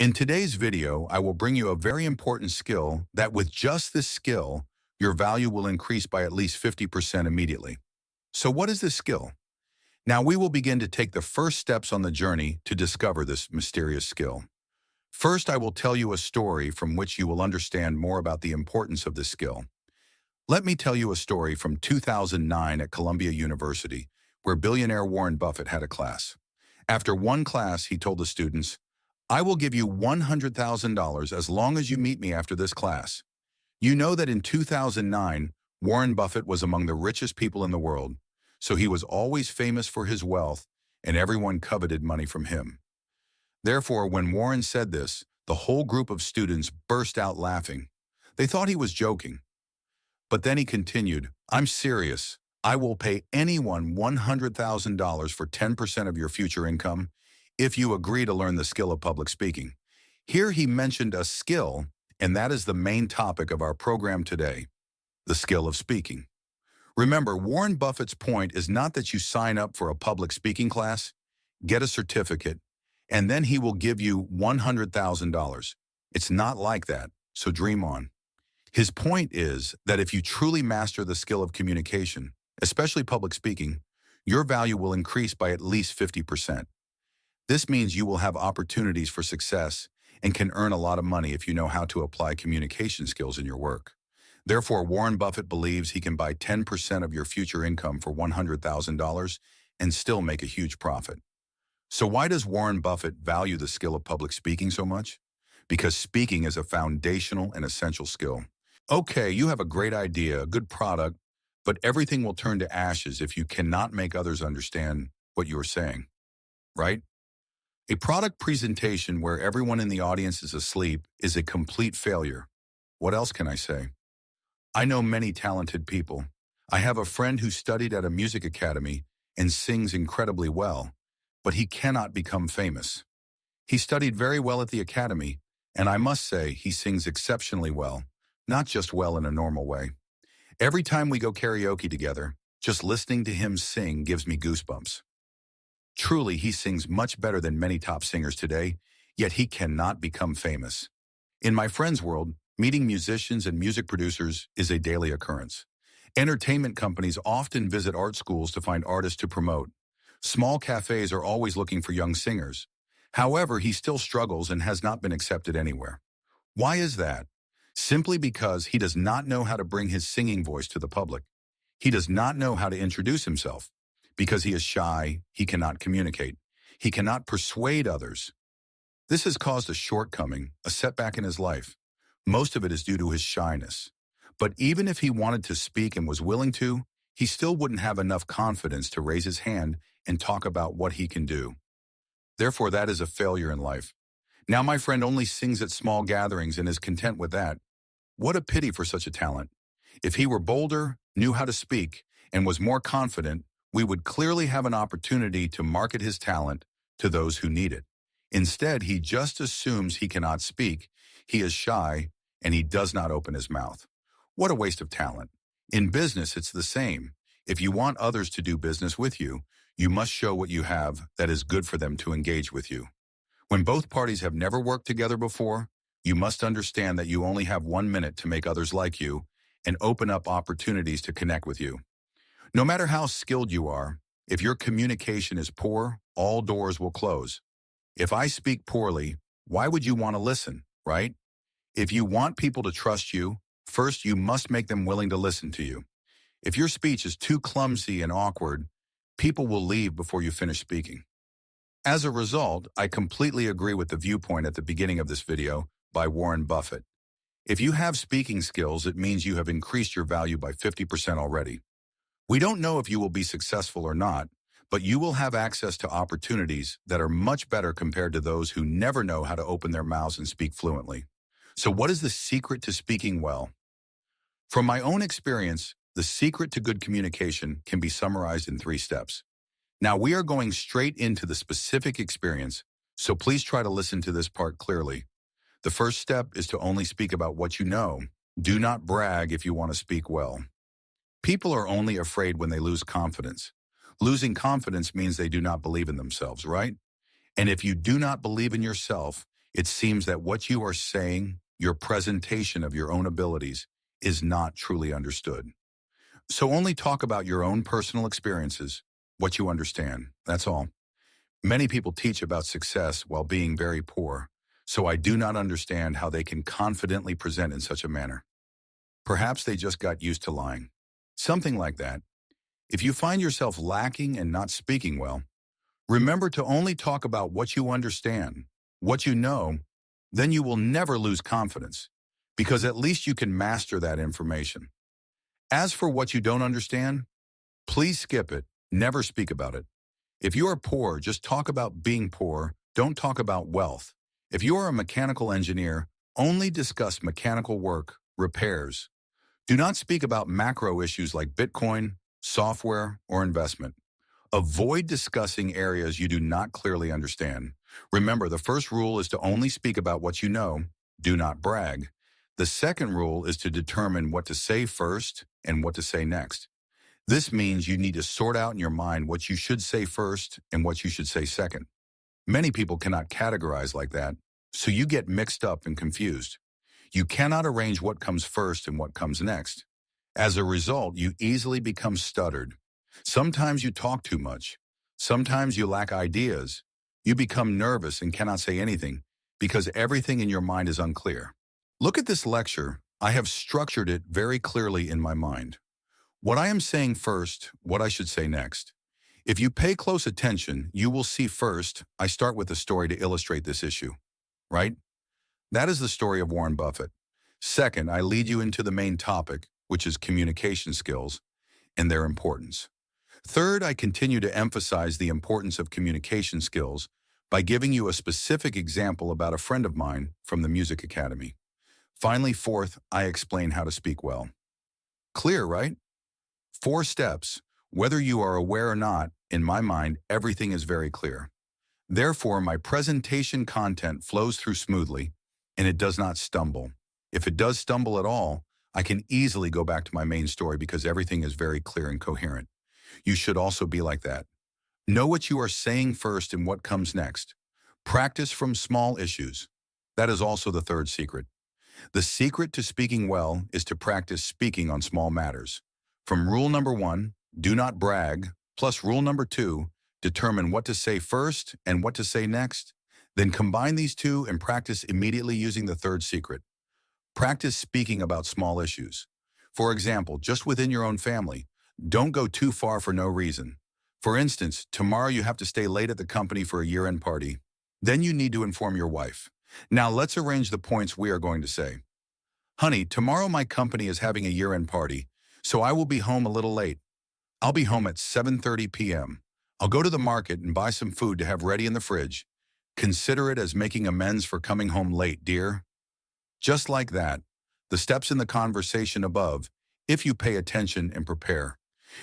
In today's video, I will bring you a very important skill that with just this skill, your value will increase by at least 50% immediately. So what is this skill? Now we will begin to take the first steps on the journey to discover this mysterious skill. First, I will tell you a story from which you will understand more about the importance of this skill. Let me tell you a story from 2009 at Columbia University, where billionaire Warren Buffett had a class. After one class, he told the students, "I will give you $100,000 as long as you meet me after this class." You know that in 2009, Warren Buffett was among the richest people in the world, so he was always famous for his wealth, and everyone coveted money from him. Therefore, when Warren said this, the whole group of students burst out laughing. They thought he was joking. But then he continued, "I'm serious. I will pay anyone $100,000 for 10% of your future income if you agree to learn the skill of public speaking." Here he mentioned a skill, and that is the main topic of our program today, the skill of speaking. Remember, Warren Buffett's point is not that you sign up for a public speaking class, get a certificate, and then he will give you $100,000. It's not like that, so dream on. His point is that if you truly master the skill of communication, especially public speaking, your value will increase by at least 50%. This means you will have opportunities for success and can earn a lot of money if you know how to apply communication skills in your work. Therefore, Warren Buffett believes he can buy 10% of your future income for $100,000 and still make a huge profit. So why does Warren Buffett value the skill of public speaking so much? Because speaking is a foundational and essential skill. Okay, you have a great idea, a good product, but everything will turn to ashes if you cannot make others understand what you are saying, right? A product presentation where everyone in the audience is asleep is a complete failure. What else can I say? I know many talented people. I have a friend who studied at a music academy and sings incredibly well, but he cannot become famous. He studied very well at the academy, and I must say he sings exceptionally well, not just well in a normal way. Every time we go karaoke together, just listening to him sing gives me goosebumps. Truly, he sings much better than many top singers today, yet he cannot become famous. In my friend's world, meeting musicians and music producers is a daily occurrence. Entertainment companies often visit art schools to find artists to promote. Small cafes are always looking for young singers. However, he still struggles and has not been accepted anywhere. Why is that? Simply because he does not know how to bring his singing voice to the public. He does not know how to introduce himself. Because he is shy, he cannot communicate. He cannot persuade others. This has caused a shortcoming, a setback in his life. Most of it is due to his shyness. But even if he wanted to speak and was willing to, he still wouldn't have enough confidence to raise his hand and talk about what he can do. Therefore, that is a failure in life. Now my friend only sings at small gatherings and is content with that. What a pity for such a talent. If he were bolder, knew how to speak, and was more confident, we would clearly have an opportunity to market his talent to those who need it. Instead, he just assumes he cannot speak, he is shy, and he does not open his mouth. What a waste of talent. In business, it's the same. If you want others to do business with you, you must show what you have that is good for them to engage with you. When both parties have never worked together before, you must understand that you only have 1 minute to make others like you and open up opportunities to connect with you. No matter how skilled you are, if your communication is poor, all doors will close. If I speak poorly, why would you want to listen, right? If you want people to trust you, first you must make them willing to listen to you. If your speech is too clumsy and awkward, people will leave before you finish speaking. As a result, I completely agree with the viewpoint at the beginning of this video by Warren Buffett. If you have speaking skills, it means you have increased your value by 50% already. We don't know if you will be successful or not, but you will have access to opportunities that are much better compared to those who never know how to open their mouths and speak fluently. So what is the secret to speaking well? From my own experience, the secret to good communication can be summarized in 3 steps. Now we are going straight into the specific experience, so please try to listen to this part clearly. The first step is to only speak about what you know. Do not brag if you want to speak well. People are only afraid when they lose confidence. Losing confidence means they do not believe in themselves, right? And if you do not believe in yourself, It seems that what you are saying, your presentation of your own abilities, is not truly understood. So only talk about your own personal experiences, what you understand. That's all. Many people teach about success while being very poor, so I do not understand how they can confidently present in such a manner. Perhaps they just got used to lying. Something like that. If you find yourself lacking and not speaking well, remember to only talk about what you understand, what you know, then you will never lose confidence, because at least you can master that information. As for what you don't understand, please skip it, never speak about it. If you are poor, just talk about being poor, don't talk about wealth. If you are a mechanical engineer, only discuss mechanical work, repairs. Do not speak about macro issues like Bitcoin, software, or investment. Avoid discussing areas you do not clearly understand. Remember, the first rule is to only speak about what you know. Do not brag. The second rule is to determine what to say first and what to say next. This means you need to sort out in your mind what you should say first and what you should say second. Many people cannot categorize like that, so you get mixed up and confused. You cannot arrange what comes first and what comes next. As a result, you easily become stuttered. Sometimes you talk too much. Sometimes you lack ideas. You become nervous and cannot say anything because everything in your mind is unclear. Look at this lecture. I have structured it very clearly in my mind. What I am saying first, what I should say next. If you pay close attention, you will see first, I start with a story to illustrate this issue, right? That is the story of Warren Buffett. Second, I lead you into the main topic, which is communication skills and their importance. Third, I continue to emphasize the importance of communication skills by giving you a specific example about a friend of mine from the Music Academy. Finally, fourth, I explain how to speak well. Clear, right? 4 steps. Whether you are aware or not, in my mind, everything is very clear. Therefore, my presentation content flows through smoothly, and it does not stumble. If it does stumble at all, I can easily go back to my main story because everything is very clear and coherent. You should also be like that. Know what you are saying first and what comes next. Practice from small issues. That is also the third secret. The secret to speaking well is to practice speaking on small matters. From rule number 1, do not brag, plus rule number 2, determine what to say first and what to say next. Then combine these two and practice immediately using the third secret. Practice speaking about small issues. For example, just within your own family, don't go too far for no reason. For instance, tomorrow you have to stay late at the company for a year-end party. Then you need to inform your wife. Now let's arrange the points we are going to say. Honey, tomorrow my company is having a year-end party, so I will be home a little late. I'll be home at 7:30 p.m. I'll go to the market and buy some food to have ready in the fridge. Consider it as making amends for coming home late, dear. Just like that, the steps in the conversation above, if you pay attention and prepare,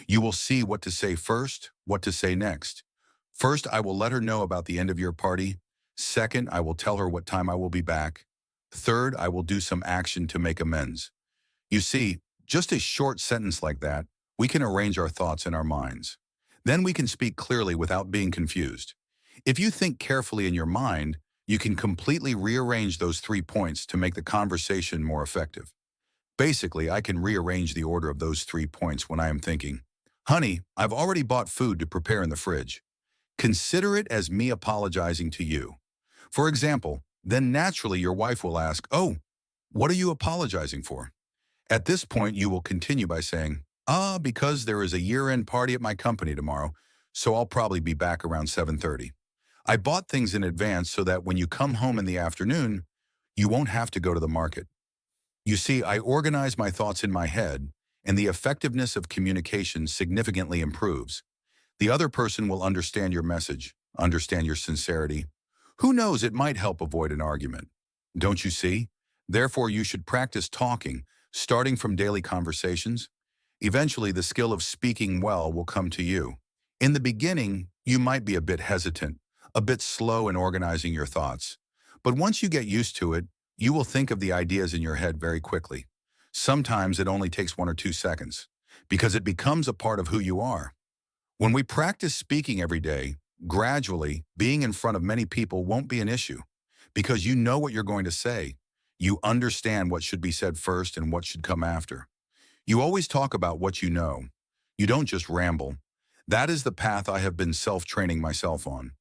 you will see what to say first, what to say next. First, I will let her know about the end of your party. Second, I will tell her what time I will be back. Third, I will do some action to make amends. You see, just a short sentence like that, we can arrange our thoughts in our minds. Then we can speak clearly without being confused. If you think carefully in your mind, you can completely rearrange those 3 points to make the conversation more effective. Basically, I can rearrange the order of those 3 points when I am thinking, honey, I've already bought food to prepare in the fridge. Consider it as me apologizing to you. For example, then naturally your wife will ask, oh, what are you apologizing for? At this point, you will continue by saying, because there is a year-end party at my company tomorrow, so I'll probably be back around 7:30. I bought things in advance so that when you come home in the afternoon, you won't have to go to the market. You see, I organize my thoughts in my head, and the effectiveness of communication significantly improves. The other person will understand your message, understand your sincerity. Who knows, it might help avoid an argument. Don't you see? Therefore, you should practice talking, starting from daily conversations. Eventually, the skill of speaking well will come to you. In the beginning, you might be a bit hesitant, a bit slow in organizing your thoughts. But once you get used to it, you will think of the ideas in your head very quickly. Sometimes it only takes 1 or 2 seconds, because it becomes a part of who you are. When we practice speaking every day, gradually, being in front of many people won't be an issue, because you know what you're going to say. You understand what should be said first and what should come after. You always talk about what you know. You don't just ramble. That is the path I have been self-training myself on.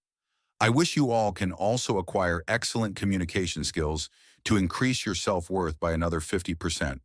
I wish you all can also acquire excellent communication skills to increase your self-worth by another 50%.